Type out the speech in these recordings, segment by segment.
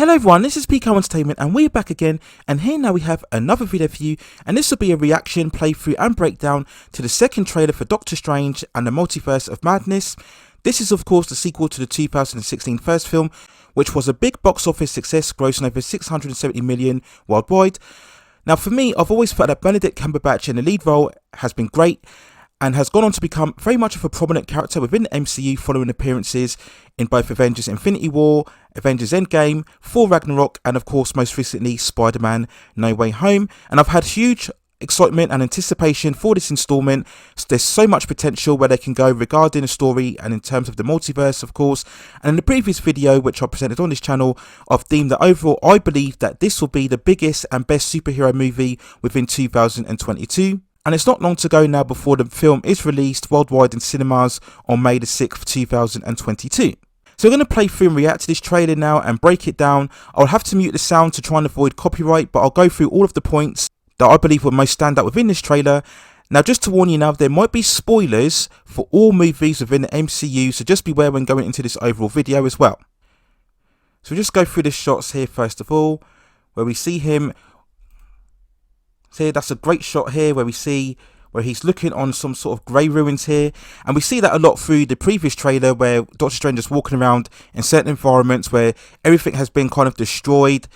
Hello everyone, this is PK Entertainment and we're back again, and here now we have another video for you, and this will be a reaction, playthrough and breakdown to the second trailer for Doctor Strange and the Multiverse of Madness. This is of course the sequel to the 2016 first film, which was a big box office success, grossing over 670 million worldwide. Now for me, I've always felt that Benedict Cumberbatch in the lead role has been great, and has gone on to become very much of a prominent character within the MCU following appearances in both Avengers Infinity War, Avengers Endgame, Thor Ragnarok, and of course most recently Spider-Man No Way Home. And I've had huge excitement and anticipation for this installment. There's so much potential where they can go regarding the story and in terms of the multiverse, of course. And in the previous video which I presented on this channel, I've deemed that overall I believe that this will be the biggest and best superhero movie within 2022. And it's not long to go now before the film is released worldwide in cinemas on May the 6th, 2022. So we're going to play through and react to this trailer now and break it down. I'll have to mute the sound to try and avoid copyright, but I'll go through all of the points that I believe will most stand out within this trailer. Now just to warn you now, there might be spoilers for all movies within the MCU, so just beware when going into this overall video as well. So we'll just go through the shots here first of all, where we see him. Here, that's a great shot here where we see where he's looking on some sort of grey ruins here, and we see that a lot through the previous trailer where Doctor Strange is walking around in certain environments where everything has been kind of destroyed,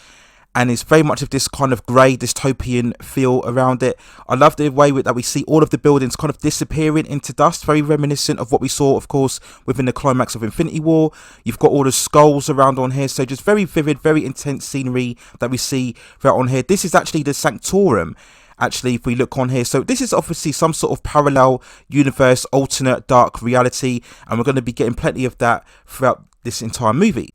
and it's very much of this kind of grey dystopian feel around it. I love the way that we see all of the buildings kind of disappearing into dust, very reminiscent of what we saw of course within the climax of Infinity War. You've got all the skulls around on here, so just very vivid, very intense scenery that we see throughout on here. This is actually the Sanctorum, actually, if we look on here. So this is obviously some sort of parallel universe, alternate dark reality, and we're going to be getting plenty of that throughout this entire movie.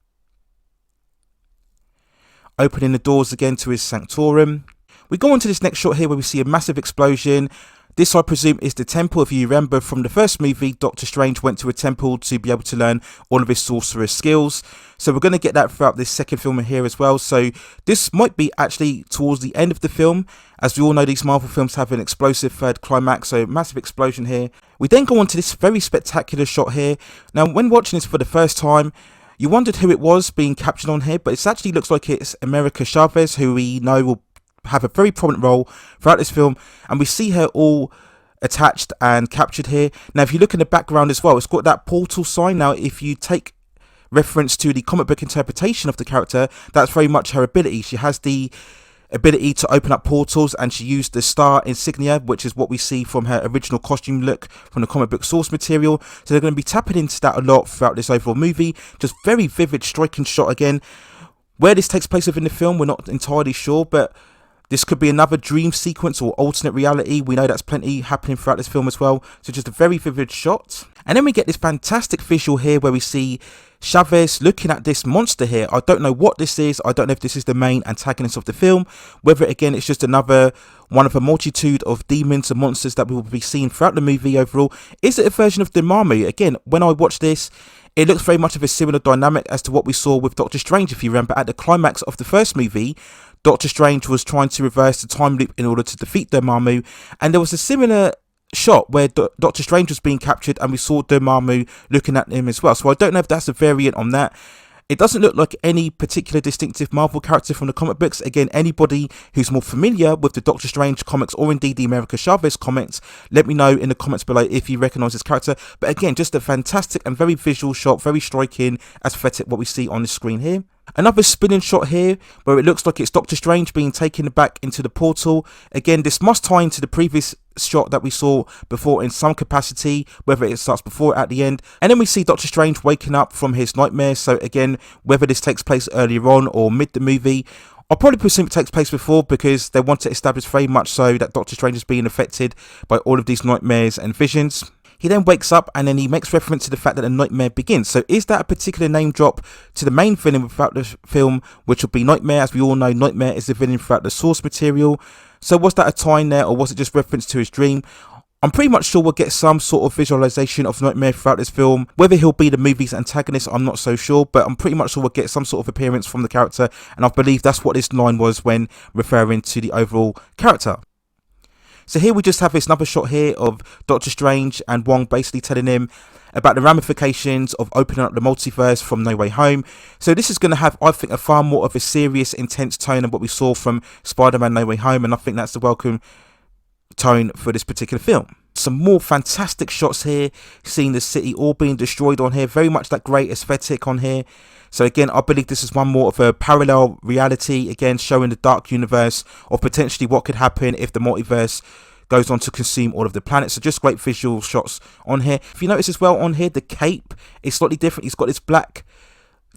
Opening the doors again to his Sanctorum. We go on to this next shot here where we see a massive explosion. This, I presume, is the temple. If you remember from the first movie, Doctor Strange went to a temple to be able to learn all of his sorcerer skills. So we're going to get that throughout this second film here as well. So this might be actually towards the end of the film. As we all know, these Marvel films have an explosive third climax, so massive explosion here. We then go on to this very spectacular shot here. Now, when watching this for the first time, you wondered who it was being captured on here, but it actually looks like it's America Chavez, who we know will have a very prominent role throughout this film, and we see her all attached and captured here. Now if you look in the background as well, it's got that portal sign. Now if you take reference to the comic book interpretation of the character, that's very much her ability. She has the ability to open up portals, and she used the star insignia, which is what we see from her original costume look from the comic book source material. So they're going to be tapping into that a lot throughout this overall movie. Just very vivid, striking shot again. Where this takes place within the film, we're not entirely sure, but this could be another dream sequence or alternate reality. We know that's plenty happening throughout this film as well. So just a very vivid shot. And then we get this fantastic visual here where we see Chavez looking at this monster here. I don't know what this is. I don't know if this is the main antagonist of the film, whether again it's just another one of a multitude of demons and monsters that we will be seeing throughout the movie overall. Is it a version of Dormammu? Again, when I watch this, it looks very much of a similar dynamic as to what we saw with Doctor Strange. If you remember, at the climax of the first movie, Doctor Strange was trying to reverse the time loop in order to defeat Dormammu, and there was a similar shot where Doctor Strange was being captured and we saw Dormammu looking at him as well. So I don't know if that's a variant on that. It doesn't look like any particular distinctive Marvel character from the comic books. Again, anybody who's more familiar with the Doctor Strange comics or indeed the America Chavez comics, let me know in the comments below if you recognise this character. But again, just a fantastic and very visual shot, very striking, aesthetic what we see on the screen here. Another spinning shot here where it looks like it's Doctor Strange being taken back into the portal. Again, this must tie into the previous shot that we saw before in some capacity, whether it starts before or at the end. And then we see Doctor Strange waking up from his nightmare. So again, whether this takes place earlier on or mid the movie, I'll probably presume it takes place before, because they want to establish very much so that Doctor Strange is being affected by all of these nightmares and visions. He then wakes up and then he makes reference to the fact that the nightmare begins. So is that a particular name drop to the main villain throughout the film, which will be Nightmare? As we all know, Nightmare is the villain throughout the source material. So was that a tie in there, or was it just reference to his dream? I'm pretty much sure we'll get some sort of visualization of Nightmare throughout this film. Whether he'll be the movie's antagonist, I'm not so sure, but I'm pretty much sure we'll get some sort of appearance from the character, and I believe that's what this line was when referring to the overall character. So here we just have this another shot here of Doctor Strange and Wong basically telling him about the ramifications of opening up the multiverse from No Way Home. So this is going to have, I think, a far more of a serious, intense tone than what we saw from Spider-Man No Way Home, and I think that's the welcome tone for this particular film. Some more fantastic shots here, seeing the city all being destroyed on here, very much that great aesthetic on here. So again, I believe this is one more of a parallel reality, again showing the dark universe or potentially what could happen if the multiverse goes on to consume all of the planets. So just great visual shots on here. If you notice as well on here, the cape is slightly different. He's got this black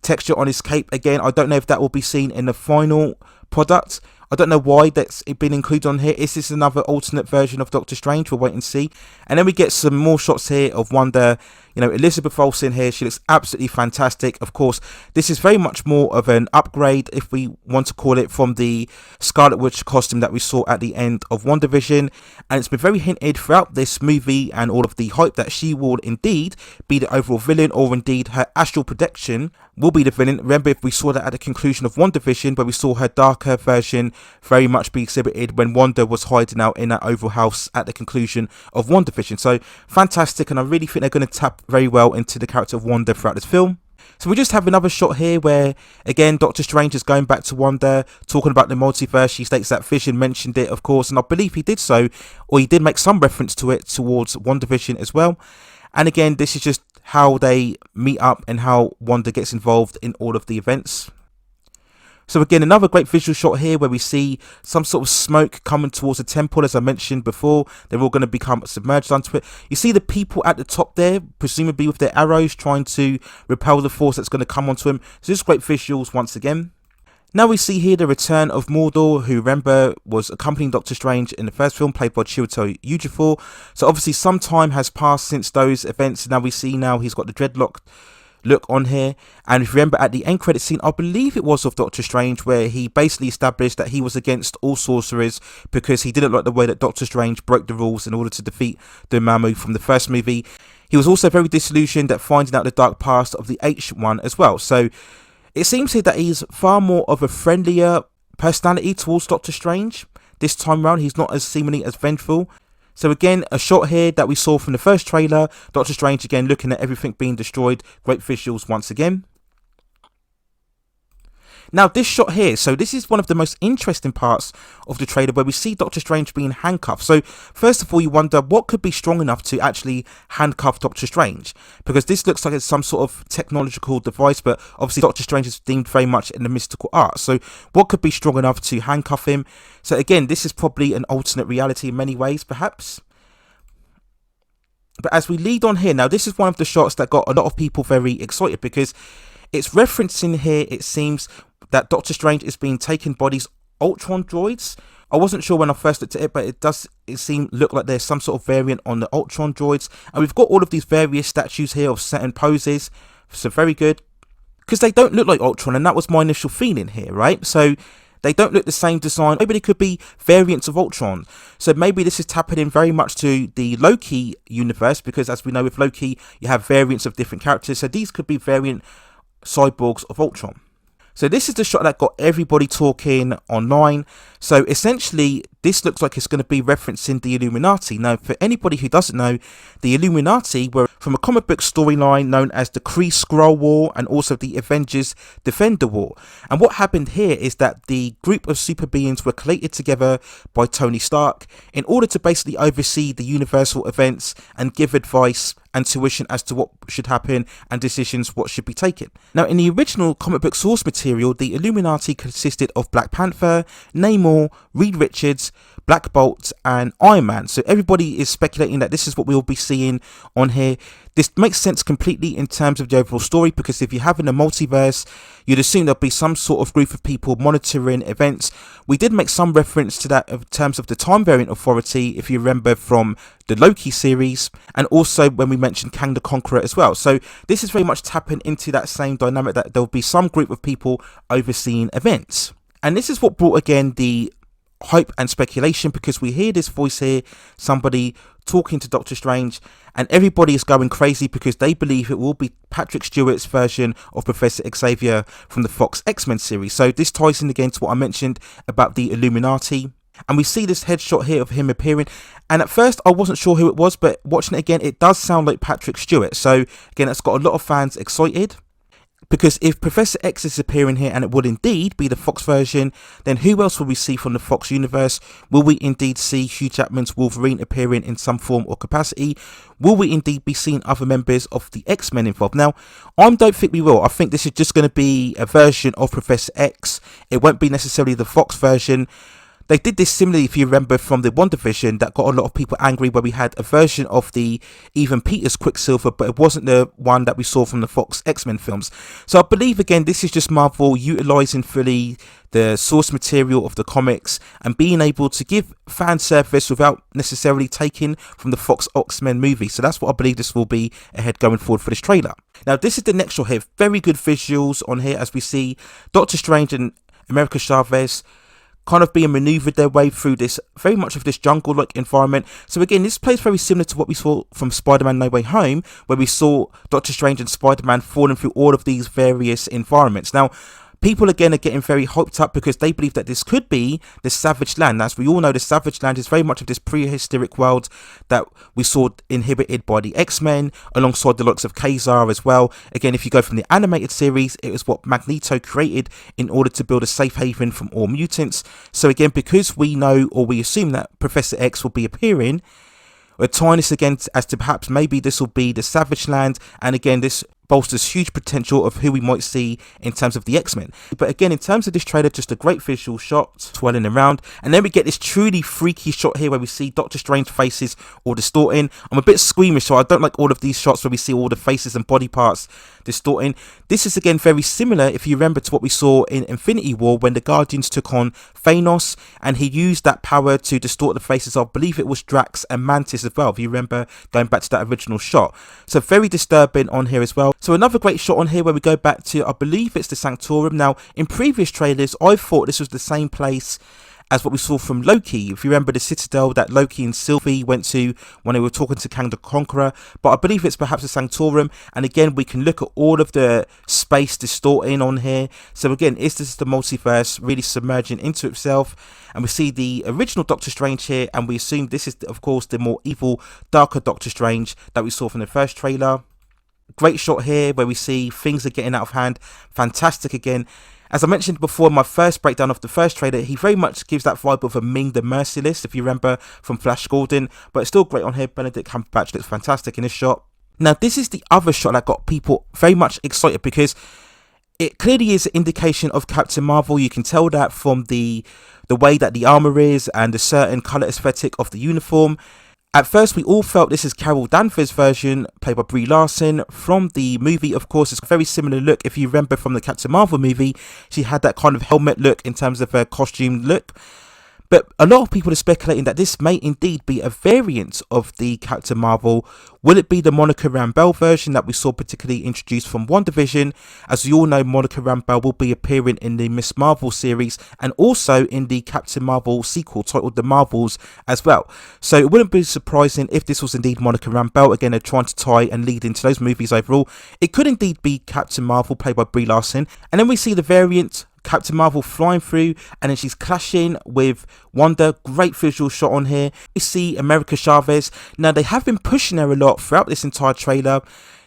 texture on his cape. Again, I don't know if that will be seen in the final product. I don't know why that's been included on here. Is this another alternate version of Doctor Strange? We'll wait and see. And then we get some more shots here of Wanda. You know, Elisabeth Olsen here, she looks absolutely fantastic. Of course, this is very much more of an upgrade, if we want to call it, from the Scarlet Witch costume that we saw at the end of WandaVision. And it's been very hinted throughout this movie and all of the hype that she will indeed be the overall villain, or indeed her astral projection will be the villain. Remember, if we saw that at the conclusion of WandaVision, where we saw her darker version very much be exhibited when Wanda was hiding out in that Oval House at the conclusion of WandaVision. So fantastic, and I really think they're going to tap very well into the character of Wanda throughout this film. So we just have another shot here where, again, Doctor Strange is going back to Wanda, talking about the multiverse. She states that Vision mentioned it, of course, and I believe he did so, or he did make some reference to it towards WandaVision as well. And again, this is just how they meet up and how Wanda gets involved in all of the events. So again, another great visual shot here where we see some sort of smoke coming towards the temple. As I mentioned before, they're all going to become submerged onto it. You see the people at the top there, presumably with their arrows, trying to repel the force that's going to come onto them. So just great visuals once again. Now we see here the return of Mordor, who, remember, was accompanying Doctor Strange in the first film, played by Chiwetel Ejoifor. So obviously some time has passed since those events. Now we see he's got the dreadlock look on here. And if you remember at the end credit scene, I believe it was of Doctor Strange, where he basically established that he was against all sorcerers because he didn't like the way that Doctor Strange broke the rules in order to defeat Dormammu from the first movie. He was also very disillusioned at finding out the dark past of the H1 as well. So it seems here that he's far more of a friendlier personality towards Doctor Strange. This time around, he's not as seemingly as vengeful. So again, a shot here that we saw from the first trailer. Doctor Strange again looking at everything being destroyed. Great visuals once again. Now this shot here, so this is one of the most interesting parts of the trailer where we see Doctor Strange being handcuffed. So first of all, you wonder what could be strong enough to actually handcuff Doctor Strange, because this looks like it's some sort of technological device, but obviously Doctor Strange is deemed very much in the mystical art. So what could be strong enough to handcuff him? So again, this is probably an alternate reality in many ways, perhaps. But as we lead on here, now this is one of the shots that got a lot of people very excited, because it's referencing here, it seems, that Doctor Strange is being taken by these Ultron droids. I wasn't sure when I first looked at it, but it look like there's some sort of variant on the Ultron droids. And we've got all of these various statues here of certain poses. So very good. Because they don't look like Ultron, and that was my initial feeling here, right? So they don't look the same design. Maybe they could be variants of Ultron. So maybe this is tapping in very much to the Loki universe, because as we know with Loki, you have variants of different characters. So these could be variant cyborgs of Ultron. So this is the shot that got everybody talking online. So essentially, this looks like it's going to be referencing the Illuminati. Now, for anybody who doesn't know, the Illuminati were from a comic book storyline known as the Kree Skrull War and also the Avengers Defender War. And what happened here is that the group of super beings were collated together by Tony Stark in order to basically oversee the universal events and give advice and tuition as to what should happen and decisions what should be taken. Now, in the original comic book source material, the Illuminati consisted of Black Panther, Namor, Reed Richards, Black Bolt and Iron Man. So everybody is speculating that this is what we'll be seeing on here. This makes sense completely in terms of the overall story, because if you have in a multiverse, you'd assume there'll be some sort of group of people monitoring events. We did make some reference to that in terms of the Time Variant Authority, if you remember from the Loki series, and also when we mentioned Kang the Conqueror as well. So this is very much tapping into that same dynamic, that there'll be some group of people overseeing events. And this is what brought again the hype and speculation, because we hear this voice here, somebody talking to Doctor Strange, and everybody is going crazy because they believe it will be Patrick Stewart's version of Professor Xavier from the Fox X-Men series. So this ties in again to what I mentioned about the Illuminati. And we see this headshot here of him appearing. And at first I wasn't sure who it was, but watching it again, it does sound like Patrick Stewart. So again, that's got a lot of fans excited. Because if Professor X is appearing here, and it would indeed be the Fox version, then who else will we see from the Fox universe? Will we indeed see Hugh Jackman's Wolverine appearing in some form or capacity? Will we indeed be seeing other members of the X-Men involved? Now, I don't think we will. I think this is just going to be a version of Professor X. It won't be necessarily the Fox version. They did this similarly, if you remember, from the WandaVision that got a lot of people angry, where we had a version of the Evan Peters Quicksilver, but it wasn't the one that we saw from the Fox X-Men films. So I believe, again, this is just Marvel utilising fully the source material of the comics and being able to give fan service without necessarily taking from the Fox X-Men movie. So that's what I believe this will be ahead going forward for this trailer. Now, this is the next shot here. Very good visuals on here as we see Doctor Strange and America Chavez kind of being maneuvered their way through this, very much of this jungle-like environment. So again, this plays very similar to what we saw from Spider-Man No Way Home, where we saw Doctor Strange and Spider-Man falling through all of these various environments. Now, people again are getting very hyped up because they believe that this could be the Savage Land. As we all know, the Savage Land is very much of this prehistoric world that we saw inhabited by the X-Men, alongside the likes of Kazar as well. Again, if you go from the animated series, it was what Magneto created in order to build a safe haven from all mutants. So again, because we know, or we assume, that Professor X will be appearing, we're tying this again as to perhaps maybe this will be the Savage Land, and again, this bolsters huge potential of who we might see in terms of the X-Men. But again, in terms of this trailer, just a great visual shot swirling around, and then we get this truly freaky shot here where we see Doctor Strange's faces all distorting. I'm a bit squeamish, so I don't like all of these shots where we see all the faces and body parts distorting. This is again very similar, if you remember, to what we saw in Infinity War when the Guardians took on Thanos, and he used that power to distort the faces of, I believe it was Drax and Mantis as well, if you remember going back to that original shot. So very disturbing on here as well. So another great shot on here where we go back to, I believe it's the Sanctorum. Now, in previous trailers, I thought this was the same place as what we saw from Loki. If you remember the Citadel that Loki and Sylvie went to when they were talking to Kang the Conqueror, but I believe it's perhaps the Sanctorum. And again, we can look at all of the space distorting on here. So again, is this the multiverse really submerging into itself? And we see the original Doctor Strange here, and we assume this is, of course, the more evil, darker Doctor Strange that we saw from the first trailer. Great shot here where we see things are getting out of hand. Fantastic again. As I mentioned before in my first breakdown of the first trailer, he very much gives that vibe of a Ming the Merciless, if you remember from Flash Gordon. But it's still great on here. Benedict Cumberbatch looks fantastic in this shot. Now, this is the other shot that got people very much excited because it clearly is an indication of Captain Marvel. You can tell that from the way that the armor is and the certain color aesthetic of the uniform. At first, we all felt this is Carol Danvers' version, played by Brie Larson, from the movie. Of course, it's a very similar look. If you remember from the Captain Marvel movie, she had that kind of helmet look in terms of her costume look. But a lot of people are speculating that this may indeed be a variant of the Captain Marvel. Will it be the Monica Rambeau version that we saw particularly introduced from WandaVision? As we all know, Monica Rambeau will be appearing in the Miss Marvel series and also in the Captain Marvel sequel titled The Marvels as well. So it wouldn't be surprising if this was indeed Monica Rambeau. Again, they're trying to tie and lead into those movies overall. It could indeed be Captain Marvel, played by Brie Larson. And then we see the variant Captain Marvel flying through, and then she's clashing with Wanda. Great visual shot on here. We see America Chavez. Now, they have been pushing her a lot throughout this entire trailer.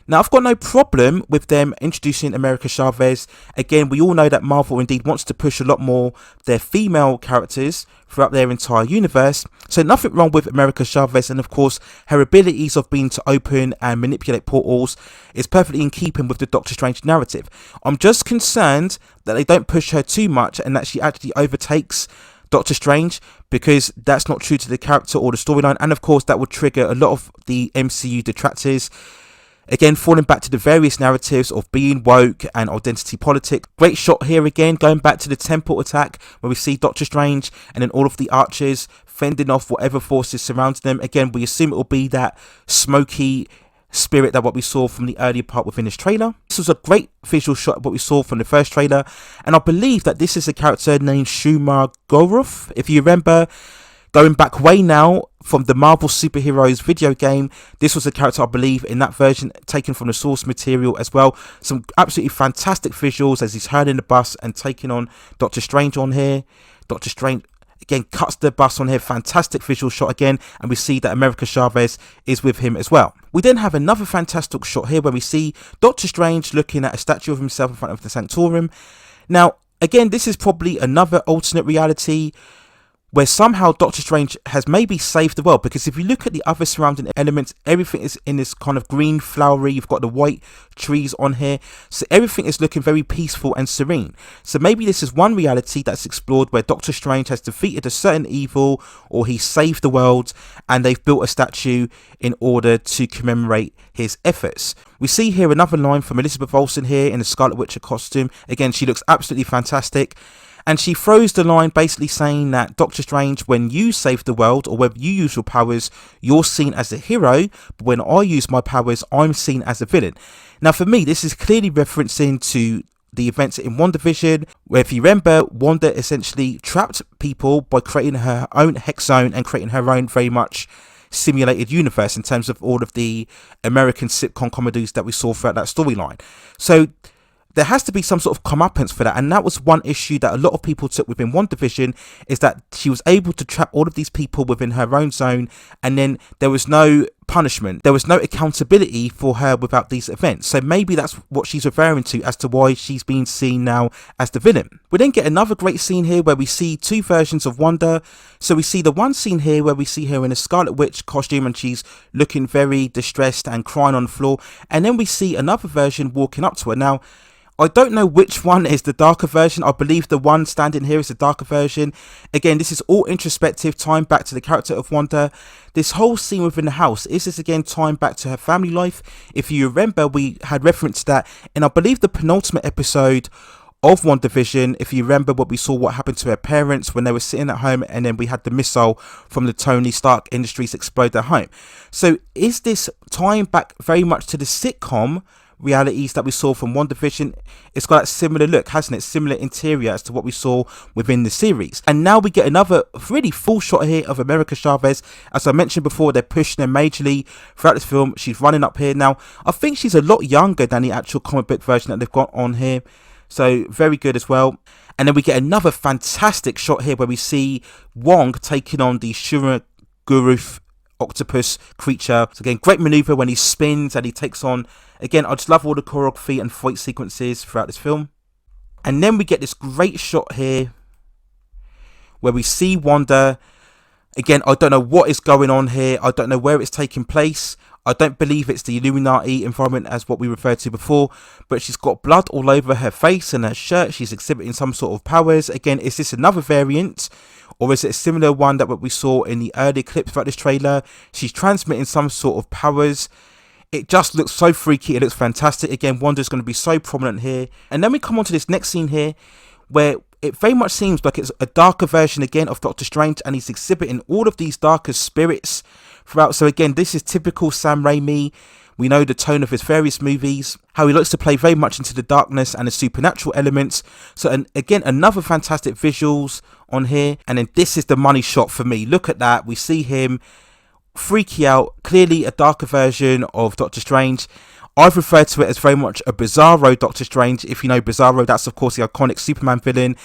Now, I've got no problem with them introducing America Chavez. Again, we all know that Marvel indeed wants to push a lot more their female characters throughout their entire universe. So nothing wrong with America Chavez, and of course, her abilities of being to open and manipulate portals is perfectly in keeping with the Doctor Strange narrative. I'm just concerned that they don't push her too much and that she actually overtakes Doctor Strange, because that's not true to the character or the storyline, and of course that would trigger a lot of the MCU detractors. Again, falling back to the various narratives of being woke and identity politics. Great shot here again, going back to the temple attack where we see Doctor Strange and then all of the archers fending off whatever forces surrounding them. Again, we assume it will be that smoky spirit that what we saw from the earlier part within this trailer. This was a great visual shot of what we saw from the first trailer, and I believe that this is a character named Shumar Goroth. If you remember, going back way now from the Marvel Superheroes video game, this was a character, I believe, in that version taken from the source material as well. Some absolutely fantastic visuals as he's hurling the bus and taking on Doctor Strange on here. Doctor Strange again cuts the bus on here. Fantastic visual shot again, and we see that America Chavez is with him as well. We then have another fantastic shot here where we see Doctor Strange looking at a statue of himself in front of the Sanctorum. Now again, this is probably another alternate reality where somehow Doctor Strange has maybe saved the world, because if you look at the other surrounding elements, everything is in this kind of green flowery, you've got the white trees on here, so everything is looking very peaceful and serene. So maybe this is one reality that's explored where Doctor Strange has defeated a certain evil, or he saved the world, and they've built a statue in order to commemorate his efforts. We see here another line from Elisabeth Olsen here in a Scarlet Witcher costume. Again, she looks absolutely fantastic. And she throws the line basically saying that Doctor Strange, when you save the world or when you use your powers, you're seen as a hero. But when I use my powers, I'm seen as a villain. Now, for me, this is clearly referencing to the events in WandaVision, where if you remember, Wanda essentially trapped people by creating her own hex zone and creating her own very much simulated universe in terms of all of the American sitcom comedies that we saw throughout that storyline. So there has to be some sort of comeuppance for that, and that was one issue that a lot of people took within WandaVision, is that she was able to trap all of these people within her own zone, and then there was no punishment, there was no accountability for her without these events. So maybe that's what she's referring to as to why she's being seen now as the villain. We then get another great scene here where we see two versions of Wanda. So we see the one scene here where we see her in a Scarlet Witch costume and she's looking very distressed and crying on the floor, and then we see another version walking up to her. Now I don't know which one is the darker version. I believe the one standing here is the darker version. Again, this is all introspective, tying back to the character of Wanda. This whole scene within the house, is this again tying back to her family life? If you remember, we had referenced that in, I believe, the penultimate episode of WandaVision. If you remember what we saw, what happened to her parents when they were sitting at home, and then we had the missile from the Tony Stark Industries explode their home. So is this tying back very much to the sitcom realities that we saw from WandaVision? It's got that similar look, hasn't it? Similar interior as to what we saw within the series. And now we get another really full shot here of America Chavez. As I mentioned before, they're pushing her majorly throughout this film. She's running up here. Now, I think she's a lot younger than the actual comic book version that they've got on here. So, very good as well. And then we get another fantastic shot here where we see Wong taking on the Shura-Guruf octopus creature. So again, great maneuver when he spins and he takes on, again, I just love all the choreography and fight sequences throughout this film. And then we get this great shot here where we see Wanda. Again, I don't know what is going on here. I don't know where it's taking place. I don't believe it's the Illuminati environment as what we referred to before, but she's got blood all over her face and her shirt. She's exhibiting some sort of powers. Again, is this another variant, or is it a similar one that what we saw in the early clips throughout this trailer? She's transmitting some sort of powers. It just looks so freaky. It looks fantastic. Again, Wanda's going to be so prominent here. And then we come on to this next scene here where it very much seems like it's a darker version again of Doctor Strange, and he's exhibiting all of these darker spirits throughout. So again, this is typical Sam Raimi. We know the tone of his various movies, how he likes to play very much into the darkness and the supernatural elements. So and again, another fantastic visuals on here. And then this is the money shot for me. Look at that. We see him freaky out. Clearly a darker version of Doctor Strange. I've referred to it as very much a Bizarro Doctor Strange. If you know Bizarro, that's of course the iconic Superman villain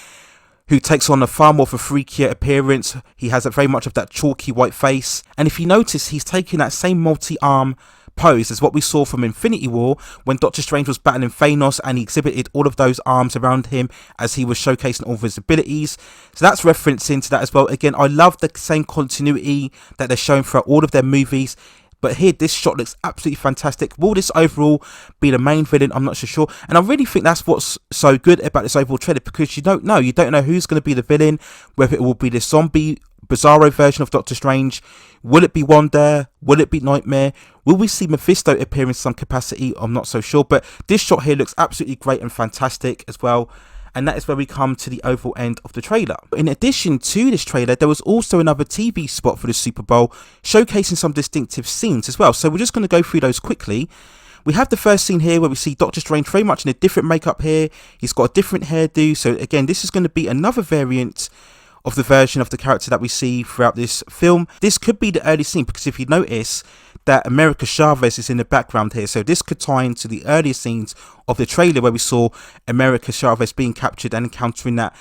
who takes on a far more of a freakier appearance. He has a very much of that chalky white face. And if you notice, he's taking that same multi-arm pose as what we saw from Infinity War when Doctor Strange was battling Thanos, and he exhibited all of those arms around him as he was showcasing all of his abilities. So that's referencing to that as well. Again, I love the same continuity that they're showing throughout all of their movies. But here, this shot looks absolutely fantastic. Will this overall be the main villain? I'm not so sure. And I really think that's what's so good about this overall trailer, because you don't know. You don't know who's going to be the villain, whether it will be the zombie Bizarro version of Doctor Strange. Will it be Wanda? Will it be Nightmare? Will we see Mephisto appear in some capacity? I'm not so sure. But this shot here looks absolutely great and fantastic as well. And that is where we come to the overall end of the trailer. In addition to this trailer, there was also another TV spot for the Super Bowl showcasing some distinctive scenes as well. So we're just going to go through those quickly. We have the first scene here where we see Doctor Strange very much in a different makeup here. He's got a different hairdo. So again, this is going to be another variant of the version of the character that we see throughout this film. This could be the early scene, because if you notice that America Chavez is in the background here, so this could tie into the earlier scenes of the trailer where we saw America Chavez being captured and encountering that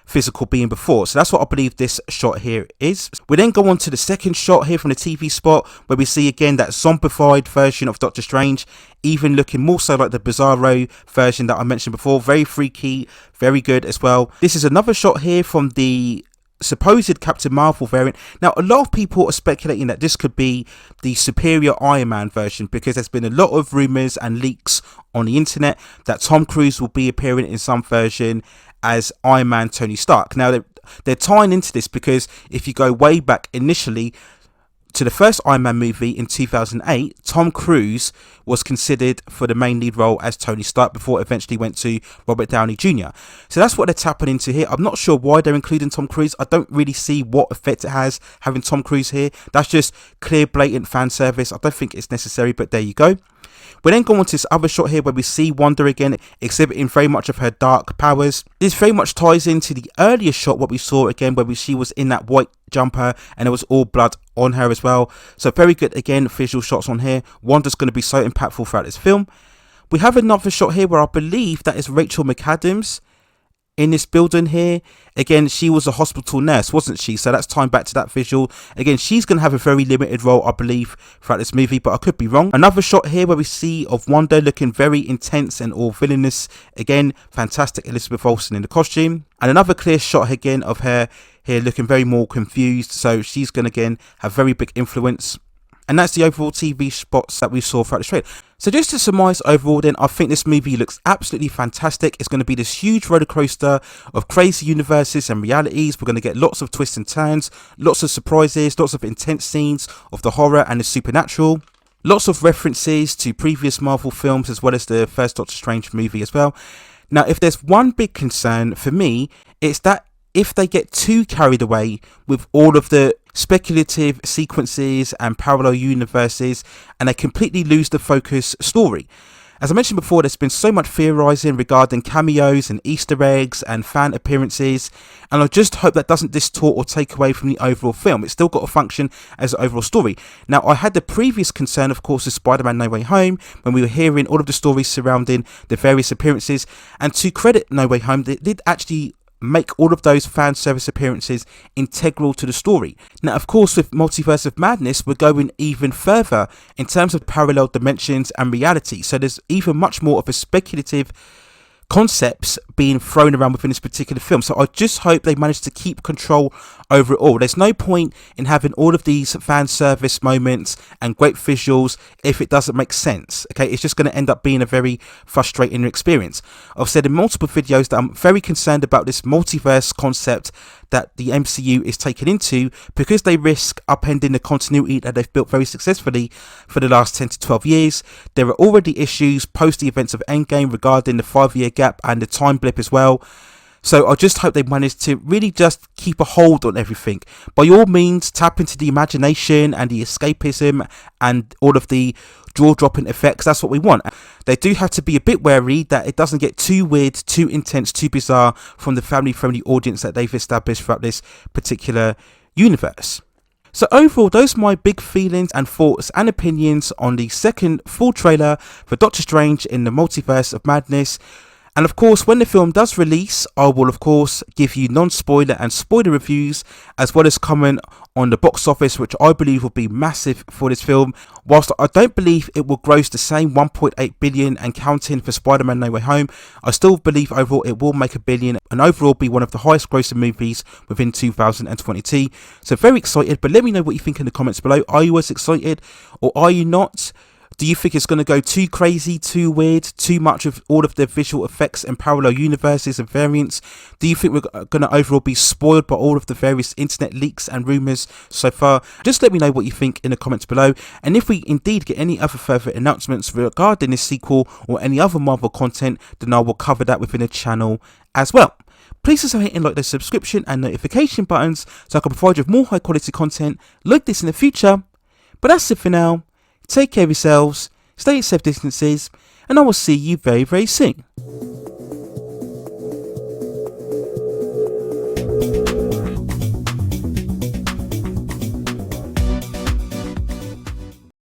physical being before. So that's what I believe this shot here is. We then go on to the second shot here from the TV spot, where we see again that zombified version of Doctor Strange, even looking more so like the Bizarro version that I mentioned before. Very freaky, very good as well. This is another shot here from the supposed Captain Marvel variant. Now, a lot of people are speculating that this could be the superior Iron Man version, because there's been a lot of rumors and leaks on the internet that Tom Cruise will be appearing in some version as Iron Man Tony Stark. Now, they're tying into this because if you go way back initially to the first Iron Man movie in 2008, Tom Cruise was considered for the main lead role as Tony Stark before it eventually went to Robert Downey Jr. So that's what they're tapping into here. I'm not sure why they're including Tom Cruise. I don't really see what effect it has having Tom Cruise here. That's just clear, blatant fan service. I don't think it's necessary, but there you go. We then go on to this other shot here where we see Wanda again exhibiting very much of her dark powers. This very much ties into the earlier shot what we saw again where she was in that white jumper and there was all blood on her as well. So very good again visual shots on here. Wanda's going to be so impactful throughout this film. We have another shot here where I believe that is Rachel McAdams in this building here. Again, she was a hospital nurse, wasn't she? So that's tying back to that visual. Again, she's going to have a very limited role, I believe, throughout this movie, but I could be wrong. Another shot here where we see of Wanda looking very intense and all villainous. Again, fantastic Elisabeth Olsen in the costume. And another clear shot again of her here looking very more confused. So she's going to again have very big influence. And that's the overall TV spots that we saw throughout the trailer. So just to surmise overall then, I think this movie looks absolutely fantastic. It's going to be this huge roller coaster of crazy universes and realities. We're going to get lots of twists and turns, lots of surprises, lots of intense scenes of the horror and the supernatural. Lots of references to previous Marvel films as well as the first Doctor Strange movie as well. Now, if there's one big concern for me, it's that if they get too carried away with all of the speculative sequences and parallel universes and they completely lose the focus story. As I mentioned before, there's been so much theorizing regarding cameos and Easter eggs and fan appearances, and I just hope that doesn't distort or take away from the overall film. It's still got to function as an overall story. Now, I had the previous concern, of course, with Spider-Man No Way Home, when we were hearing all of the stories surrounding the various appearances, and to credit No Way Home, they did actually make all of those fan service appearances integral to the story. Now, of course, with Multiverse of Madness, we're going even further in terms of parallel dimensions and reality. So there's even much more of a speculative concepts being thrown around within this particular film. So I just hope they manage to keep control over it all. There's no point in having all of these fan service moments and great visuals if it doesn't make sense. Okay, it's just going to end up being a very frustrating experience. I've said in multiple videos that I'm very concerned about this multiverse concept that the MCU is taken into, because they risk upending the continuity that they've built very successfully for the last 10 to 12 years. There are already issues post the events of Endgame regarding the 5-year gap and the time blip as well. So I just hope they manage to really just keep a hold on everything. By all means, tap into the imagination and the escapism and all of the jaw-dropping effects. That's what we want. They do have to be a bit wary that it doesn't get too weird, too intense, too bizarre from the family-friendly audience that they've established throughout this particular universe. So overall, those are my big feelings and thoughts and opinions on the second full trailer for Doctor Strange in the Multiverse of Madness. And of course, when the film does release, I will of course give you non-spoiler and spoiler reviews, as well as comment on the box office, which I believe will be massive for this film. Whilst I don't believe it will gross the same 1.8 billion and counting for Spider-Man No Way Home, I still believe overall it will make $1 billion and overall be one of the highest grossing movies within 2022. So very excited, but let me know what you think in the comments below. Are you as excited or are you not? Do you think it's going to go too crazy, too weird, too much of all of the visual effects and parallel universes and variants? Do you think we're going to overall be spoiled by all of the various internet leaks and rumours so far? Just let me know what you think in the comments below. And if we indeed get any other further announcements regarding this sequel or any other Marvel content, then I will cover that within the channel as well. Please also hit and like the subscription and notification buttons so I can provide you with more high quality content like this in the future. But that's it for now. Take care of yourselves, stay at safe distances, and I will see you very, very soon.